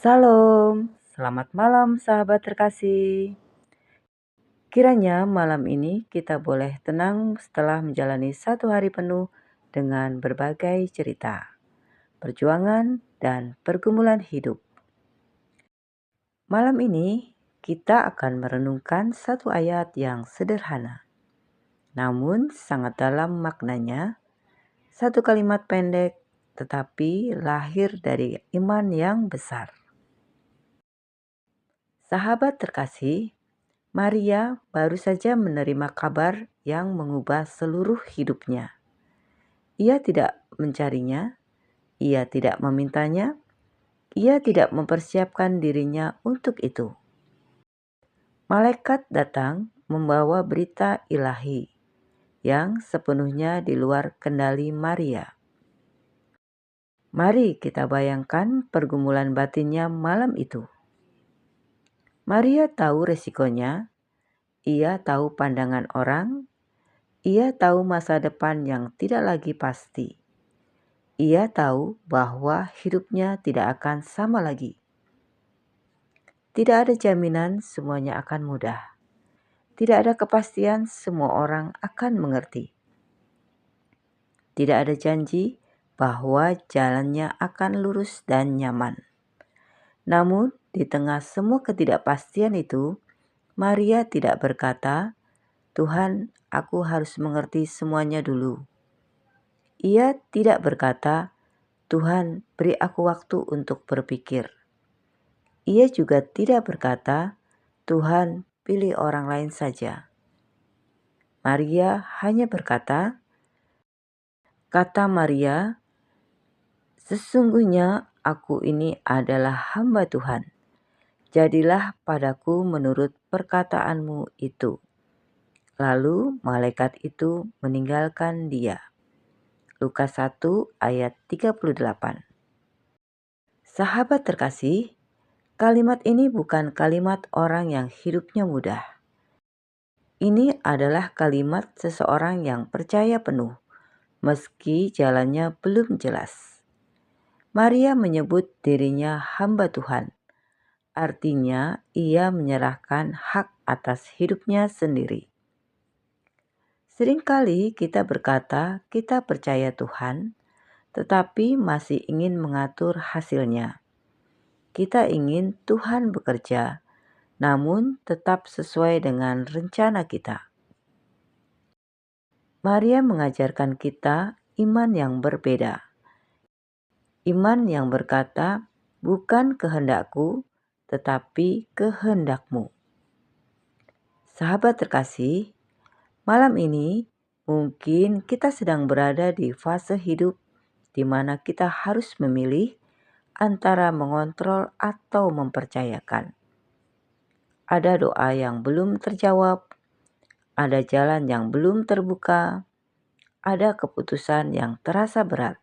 Salam, selamat malam sahabat terkasih. Kiranya malam ini kita boleh tenang setelah menjalani satu hari penuh dengan berbagai cerita, perjuangan, dan pergumulan hidup. Malam ini kita akan merenungkan satu ayat yang sederhana, namun sangat dalam maknanya, satu kalimat pendek tetapi lahir dari iman yang besar. Sahabat terkasih, Maria baru saja menerima kabar yang mengubah seluruh hidupnya. Ia tidak mencarinya, ia tidak memintanya, ia tidak mempersiapkan dirinya untuk itu. Malaikat datang membawa berita ilahi yang sepenuhnya di luar kendali Maria. Mari kita bayangkan pergumulan batinnya malam itu. Maria tahu resikonya, ia tahu pandangan orang, ia tahu masa depan yang tidak lagi pasti. Ia tahu bahwa hidupnya tidak akan sama lagi. Tidak ada jaminan semuanya akan mudah. Tidak ada kepastian semua orang akan mengerti. Tidak ada janji bahwa jalannya akan lurus dan nyaman. Namun, di tengah semua ketidakpastian itu, Maria tidak berkata, "Tuhan, aku harus mengerti semuanya dulu." Ia tidak berkata, "Tuhan, beri aku waktu untuk berpikir." Ia juga tidak berkata, "Tuhan, pilih orang lain saja." Maria hanya berkata, kata Maria, "Sesungguhnya aku ini adalah hamba Tuhan. Jadilah padaku menurut perkataanmu itu." Lalu malaikat itu meninggalkan dia. Lukas 1 ayat 38. Sahabat terkasih, kalimat ini bukan kalimat orang yang hidupnya mudah. Ini adalah kalimat seseorang yang percaya penuh, meski jalannya belum jelas. Maria menyebut dirinya hamba Tuhan. Artinya, ia menyerahkan hak atas hidupnya sendiri. Seringkali kita berkata kita percaya Tuhan, tetapi masih ingin mengatur hasilnya. Kita ingin Tuhan bekerja, namun tetap sesuai dengan rencana kita. Maria mengajarkan kita iman yang berbeda. Iman yang berkata, "Bukan kehendakku, tetapi kehendakmu." Sahabat terkasih, malam ini mungkin kita sedang berada di fase hidup di mana kita harus memilih antara mengontrol atau mempercayakan. Ada doa yang belum terjawab, ada jalan yang belum terbuka, ada keputusan yang terasa berat,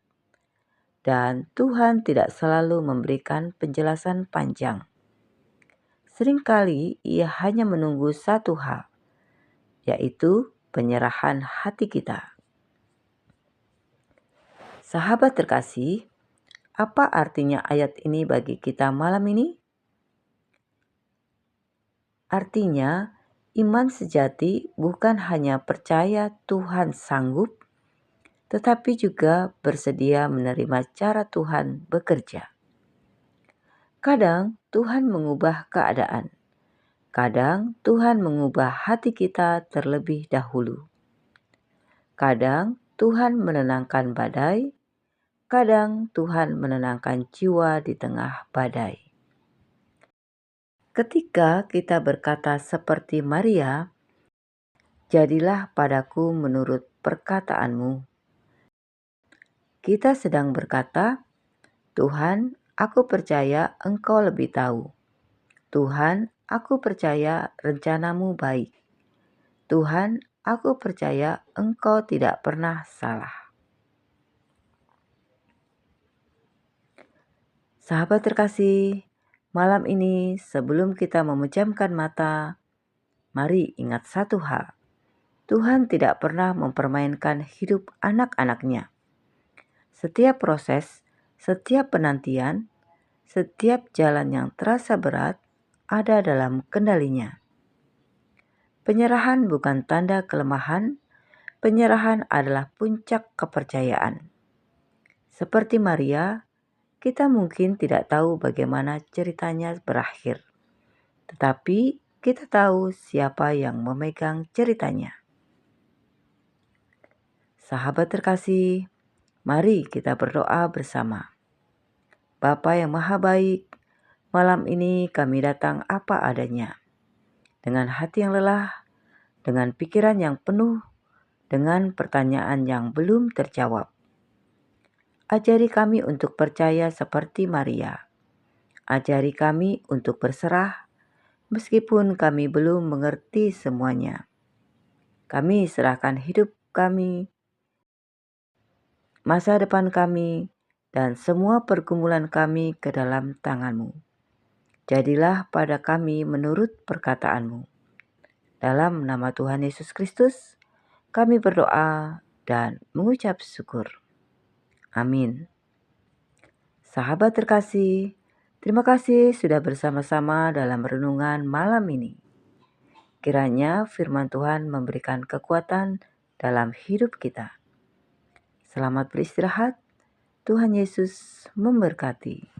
dan Tuhan tidak selalu memberikan penjelasan panjang. Seringkali Ia hanya menunggu satu hal, yaitu penyerahan hati kita. Sahabat terkasih, apa artinya ayat ini bagi kita malam ini? Artinya, iman sejati bukan hanya percaya Tuhan sanggup, tetapi juga bersedia menerima cara Tuhan bekerja. Kadang Tuhan mengubah keadaan. Kadang Tuhan mengubah hati kita terlebih dahulu. Kadang Tuhan menenangkan badai. Kadang Tuhan menenangkan jiwa di tengah badai. Ketika kita berkata seperti Maria, "Jadilah padaku menurut perkataanmu." Kita sedang berkata, "Tuhan, aku percaya Engkau lebih tahu. Tuhan, aku percaya rencanamu baik. Tuhan, aku percaya Engkau tidak pernah salah." Sahabat terkasih, malam ini sebelum kita memejamkan mata, mari ingat satu hal. Tuhan tidak pernah mempermainkan hidup anak-anaknya. Setiap proses, setiap penantian, Setiap jalan yang terasa berat ada dalam kendalinya. Penyerahan bukan tanda kelemahan, penyerahan adalah puncak kepercayaan. Seperti Maria, kita mungkin tidak tahu bagaimana ceritanya berakhir, tetapi kita tahu siapa yang memegang ceritanya. Sahabat terkasih, mari kita berdoa bersama. Bapa yang Maha Baik, malam ini kami datang apa adanya, dengan hati yang lelah, dengan pikiran yang penuh, dengan pertanyaan yang belum terjawab. Ajari kami untuk percaya seperti Maria. Ajari kami untuk berserah, meskipun kami belum mengerti semuanya. Kami serahkan hidup kami, masa depan kami, dan semua pergumulan kami ke dalam tangan-Mu. Jadilah pada kami menurut perkataan-Mu. Dalam nama Tuhan Yesus Kristus, kami berdoa dan mengucap syukur. Amin. Sahabat terkasih, terima kasih sudah bersama-sama dalam renungan malam ini. Kiranya firman Tuhan memberikan kekuatan dalam hidup kita. Selamat beristirahat. Tuhan Yesus memberkati.